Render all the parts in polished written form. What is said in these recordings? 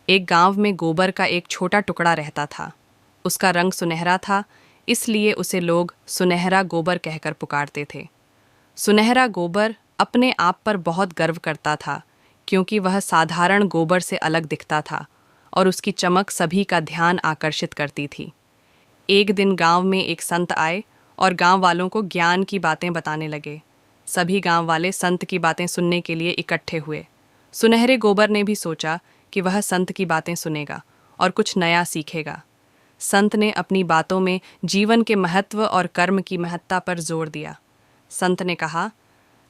एक गांव में गोबर का एक छोटा टुकड़ा रहता था। उसका रंग सुनहरा था, इसलिए उसे लोग सुनहरा गोबर कहकर पुकारते थे। सुनहरा गोबर अपने आप पर बहुत गर्व करता था, क्योंकि वह साधारण गोबर से अलग दिखता था और उसकी चमक सभी का ध्यान आकर्षित करती थी। एक दिन गांव में एक संत आए और गांव वालों को ज्ञान की बातें बताने लगे। सभी गांव वाले संत की बातें सुनने के लिए इकट्ठे हुए। सुनहरे गोबर ने भी सोचा कि वह संत की बातें सुनेगा और कुछ नया सीखेगा। संत ने अपनी बातों में जीवन के महत्व और कर्म की महत्ता पर जोर दिया। संत ने कहा,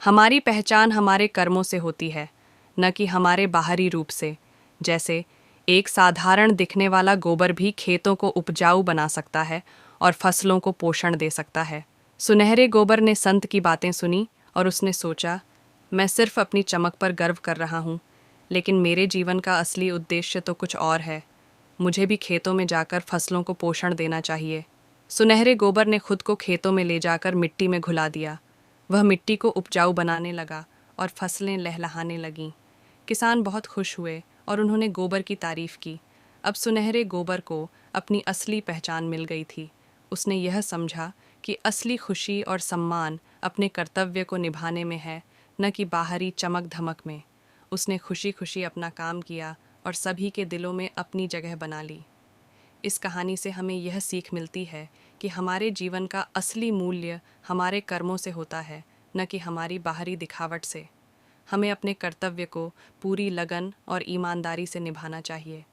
हमारी पहचान हमारे कर्मों से होती है, न कि हमारे बाहरी रूप से। जैसे एक साधारण दिखने वाला गोबर भी खेतों को उपजाऊ बना सकता है और फसलों को पोषण दे सकता है। सुनहरे गोबर ने संत की बातें सुनी और उसने सोचा, मैं सिर्फ अपनी चमक पर गर्व कर रहा हूँ, लेकिन मेरे जीवन का असली उद्देश्य तो कुछ और है। मुझे भी खेतों में जाकर फसलों को पोषण देना चाहिए। सुनहरे गोबर ने खुद को खेतों में ले जाकर मिट्टी में घुला दिया। वह मिट्टी को उपजाऊ बनाने लगा और फसलें लहलहाने लगीं। किसान बहुत खुश हुए और उन्होंने गोबर की तारीफ की। अब सुनहरे गोबर को अपनी असली पहचान मिल गई थी। उसने यह समझा कि असली खुशी और सम्मान अपने कर्तव्य को निभाने में है, न कि बाहरी चमक धमक में। उसने खुशी खुशी अपना काम किया और सभी के दिलों में अपनी जगह बना ली। इस कहानी से हमें यह सीख मिलती है कि हमारे जीवन का असली मूल्य हमारे कर्मों से होता है, न कि हमारी बाहरी दिखावट से। हमें अपने कर्तव्य को पूरी लगन और ईमानदारी से निभाना चाहिए।